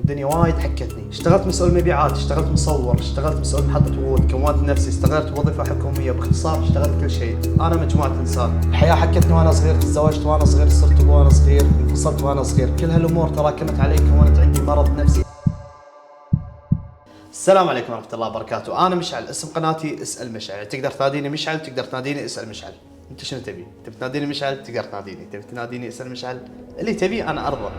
الدنيا وايد حكتني، اشتغلت مسؤول مبيعات، اشتغلت مصور، اشتغلت مسؤول محطة وعود، كونت نفسي، اشتغلت وظيفة حكومية، باختصار اشتغلت كل شيء. انا مجموعة انسان، الحياة حكتني وانا صغير، تزوجت وانا صغير، صرت ابو وانا صغير، انفصلت وانا صغير، كل هالامور تراكمت علي كونت عندي مرض نفسي. السلام عليكم ورحمة الله وبركاته، انا مشعل، اسم قناتي اسأل مشعل، تقدر تناديني مشعل، تقدر تناديني اسأل مشعل. انت شنو تبي؟ تبي تناديني مشعل تقدر تناديني، تبي تناديني اسأل مشعل، اللي تبي انا ارضى.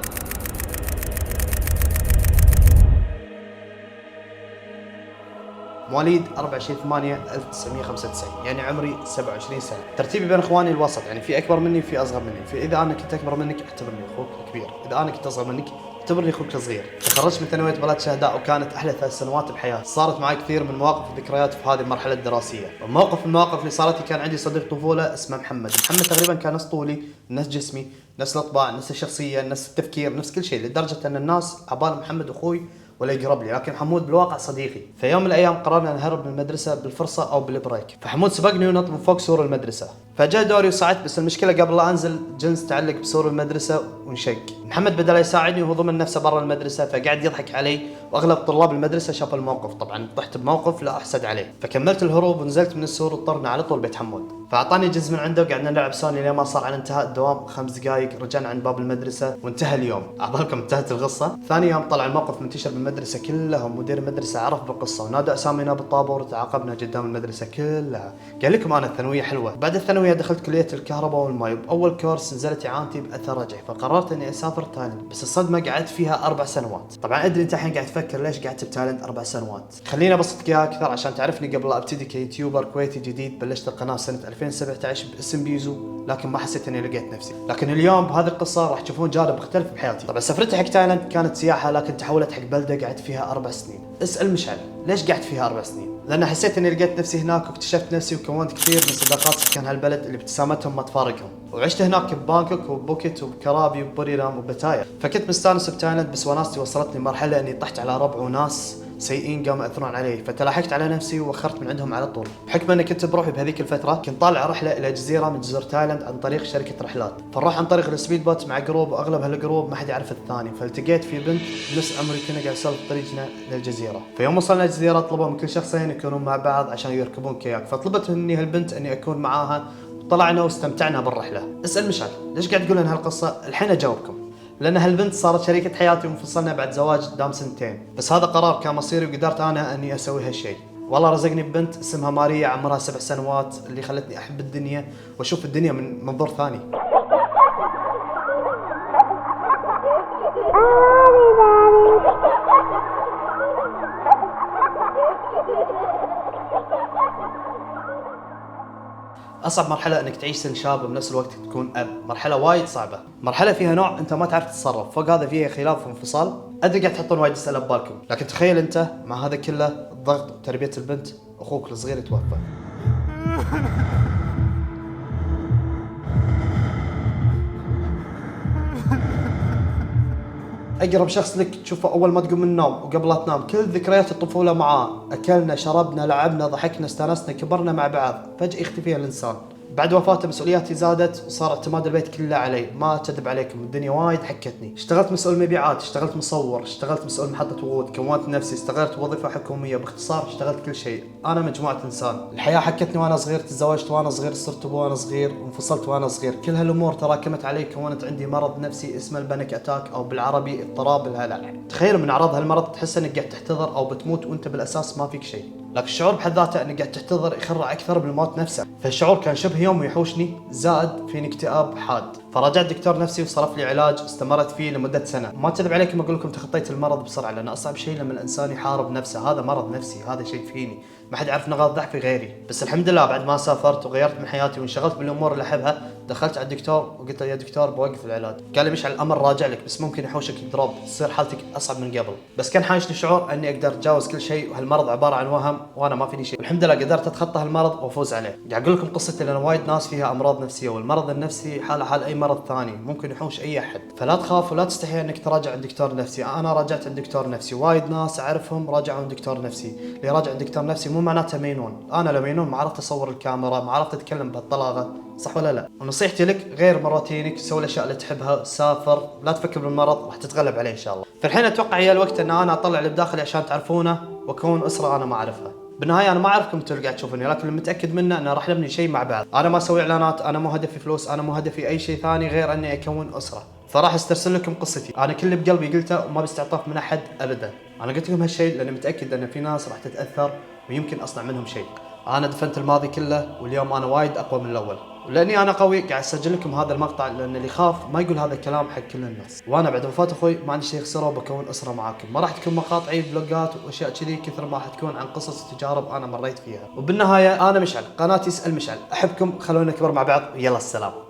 مواليد 24/8/1995، يعني عمري 27 سنة. ترتيبي بين اخواني الوسط، يعني في اكبر مني وفي اصغر مني، فاذا انا كنت اكبر منك اعتبرني اخوك كبير، اذا انا كنت اصغر منك اعتبرني اخوك الصغير. تخرجت من ثانوية بلد شهداء وكانت احلى 3 سنوات بحياتي، صارت معي كثير من مواقف وذكريات في هذه المرحلة الدراسية. وموقف من المواقف اللي صارت لي، كان عندي صديق طفولة اسمه محمد تقريبا كان نفس طولي، نفس جسمي، نفس الاطباع، نفس الشخصية، نفس التفكير، نفس كل شيء، لدرجة ان الناس عبال محمد اخوي ولا يقرب لي، لكن حمود بالواقع صديقي. في يوم من الايام قررنا نهرب من المدرسه بالفرصه او بالبريك، فحمود سبقني ونط من فوق سور المدرسه، فجاء دوري وصعدت، بس المشكله قبل لا انزل جنس تعلق بسور المدرسه وانشق. محمد بدل يساعدني وهو ضمن نفسه برا المدرسه، فقعد يضحك علي، واغلب طلاب المدرسه شافوا الموقف، طبعا طحت بموقف لا احسد عليه، فكملت الهروب ونزلت من السور وطرنا على طول بيت حمود، فاعطاني جزء من عنده وقعدنا نلعب سوني لين ما صار على انتهاء الدوام 5 دقائق. رجعنا عند باب المدرسه وانتهى اليوم. عبالكم انتهت القصه؟ ثاني يوم طلع الموقف منتشر بالمدرسه كلها، ومدير المدرسه عرف بالقصه ونادى اسامينا بالطابور وتعاقبنا قدام المدرسه كلها. قال لكم انا الثانويه حلوه. بعد الثانويه دخلت كليه الكهرباء والماي، باول كورس نزلت اعانتي باثر رجعي، فقررت اني اسافر تايلاند، بس الصدمه قعدت فيها 4 سنوات. طبعا ادري انت الحين قاعد تفكر ليش قعدت بتايلاند 4 سنوات. خليني ابسطك اياها اكثر عشان تعرفني. قبل لا ابتدي كيوتيوبر كويتي جديد، بلشت القناه سنه 2017 باسم بيزو، لكن ما حسيت اني لقيت نفسي. لكن اليوم بهذه القصه راح تشوفون جانب مختلف بحياتي. طبعا سفرتي حق تايلاند كانت سياحه، لكن تحولت حق بلده قعدت فيها 4 سنين. اسال مشعل ليش قعدت فيها 4 سنين؟ لان حسيت اني لقيت نفسي هناك، واكتشفت نفسي، وكونت كثير من صداقات سكان هالبلد اللي ابتسامتهم ما تفارقهم. وعشت هناك ببانكوك وبوكيت وبكرابي وبوريرام وبتايا، فكنت مستانس بتايلاند، بس وناستي وصلتني مرحله اني طحت على ربع وناس سيئين قاموا ياثرون علي، فتلاحقت على نفسي واخرت من عندهم على طول. بحكم اني كنت بروحي بهذيك الفتره، كنت طالع رحله الى جزيره من جزر تايلاند عن طريق شركه رحلات، فنروح عن طريق السبيد بوت مع جروب، واغلب هالجروب ما حد يعرف الثاني، فالتقيت في بنت نفس عمري، كنا قاعد نسولف طريقنا للجزيره. فيوم وصلنا الجزيره طلبوا من كل شخصين يكونون مع بعض عشان يركبون كياك، فطلبت مني هالبنت اني اكون معاها، طلعنا واستمتعنا بالرحله. اسال مشعل ليش قاعد تقول هالقصه؟ الحين اجاوبكم. لان هالبنت صارت شريكة حياتي، وانفصلنا بعد زواج دام 2 سنين، بس هذا قرار كان مصيري وقدرت انا اني اسوي هالشيء. والله رزقني ببنت اسمها ماريا عمرها 7 سنوات، اللي خلتني احب الدنيا واشوف الدنيا من منظور ثاني. اصعب مرحله انك تعيش سن شاب وبنفس الوقت تكون اب، مرحله وايد صعبه، مرحله فيها نوع انت ما تعرف تتصرف، فوق هذا فيها خلاف وانفصال. ادري قاعد تحطون وايد اسئله ببالكم، لكن تخيل انت مع هذا كله الضغط وتربيه البنت، اخوك الصغير يتوفى. اقرب شخص لك تشوفه اول ما تقوم من النوم وقبل لا تنام، كل ذكريات الطفوله معاه، اكلنا شربنا لعبنا ضحكنا استانسنا كبرنا مع بعض، فجاه يختفي الانسان. بعد وفاته مسؤولياتي زادت، وصار اعتماد البيت كله علي. ما اكذب عليكم الدنيا وايد حكتني، اشتغلت مسؤول مبيعات، اشتغلت مصور، اشتغلت مسؤول محطة وعود، كونت نفسي، اشتغلت وظيفة حكومية، باختصار اشتغلت كل شيء. انا مجموعة انسان، الحياة حكتني وانا صغير، تزوجت وانا صغير، صرت ابو وانا صغير، وانفصلت وانا صغير، كل هالامور تراكمت علي كونت عندي مرض نفسي اسمه البانيك اتاك، او بالعربي اضطراب الهلع. تخيل من اعراض هالمرض تحس انك قاعد تحتضر او بتموت وانت بالاساس ما فيك شيء، لكن الشعور بحد ذاته انك قاعد تحتضر يخرع اكثر بالموت نفسه، فالشعور كان شبه يوم يحوشني، زائد فيني اكتئاب حاد. فرجعت دكتور نفسي وصرف لي علاج استمرت فيه لمده سنه. ما اكذب عليكم اقول لكم تخطيت المرض بسرعه، لان اصعب شيء لما الانسان يحارب نفسه، هذا مرض نفسي، هذا شيء فيني ما حد يعرف نقاط ضعفي غيري. بس الحمد لله بعد ما سافرت وغيرت من حياتي وانشغلت بالامور اللي احبها، دخلت على الدكتور وقلت له يا دكتور بوقف العلاج. قال لي مشعل الامر راجع لك، بس ممكن يحوشك دروب تصير حالتك اصعب من قبل. بس كان حايشني شعور اني اقدر اتجاوز كل شيء، وهالمرض عباره عن وهم وانا ما فيني شيء، والحمد لله قدرت اتخطى هالمرض وافوز عليه. قاعد اقول لكم قصتي لان وايد ناس فيها امراض نفسيه، والمرض النفسي حاله حال اي مرض ثاني ممكن يحوش اي احد، فلا تخاف ولا تستحي انك تراجع عند دكتور نفسي. انا راجعت عند دكتور نفسي، وايد ناس اعرفهم راجعوا عند دكتور نفسي. اللي راجع عند دكتور نفسي مو معناته مينون، انا لو مينون ما عرفت اصور الكاميرا، ما عرفت اتكلم بهالطلاقه، صح ولا لا؟ ونصيحتي لك غير من روتينك، سوي الاشياء اللي تحبها، سافر، لا تفكر بالمرض، راح تتغلب عليه ان شاء الله. فالحين اتوقع هي الوقت ان انا اطلع اللي بداخلي عشان تعرفونه واكون اسره انا ما اعرفها. بالنهايه انا ما اعرفكم انتم اللي قاعد تشوفوني، لكن المتاكد منه ان راح نبني شيء مع بعض. انا ما اسوي اعلانات، انا مو هدفي فلوس، انا مو هدفي اي شيء ثاني غير اني اكون اسره. فراح استرسل لكم قصتي، انا كل اللي بقلبي قلته وما بستعطاف من احد ابدا. انا قلت لكم هالشيء لاني متاكد ان في ناس راح تتاثر ويمكن اصنع منهم شيء. انا دفنت الماضي كله واليوم انا وايد اقوى من الاول، ولاني انا قوي قاعد اسجل لكم هذا المقطع، لان اللي يخاف ما يقول هذا الكلام حق كل الناس. وانا بعد وفاه اخوي ما عندي شيء اخسره وبكون اسره معاكم. ما راح تكون مقاطعي فلوجات واشياء كذي كثر ما راح تكون عن قصص وتجارب انا مريت فيها. وبالنهايه انا مشعل، قناتي اسال مشعل، احبكم، خلونا نكبر مع بعض، يلا السلام.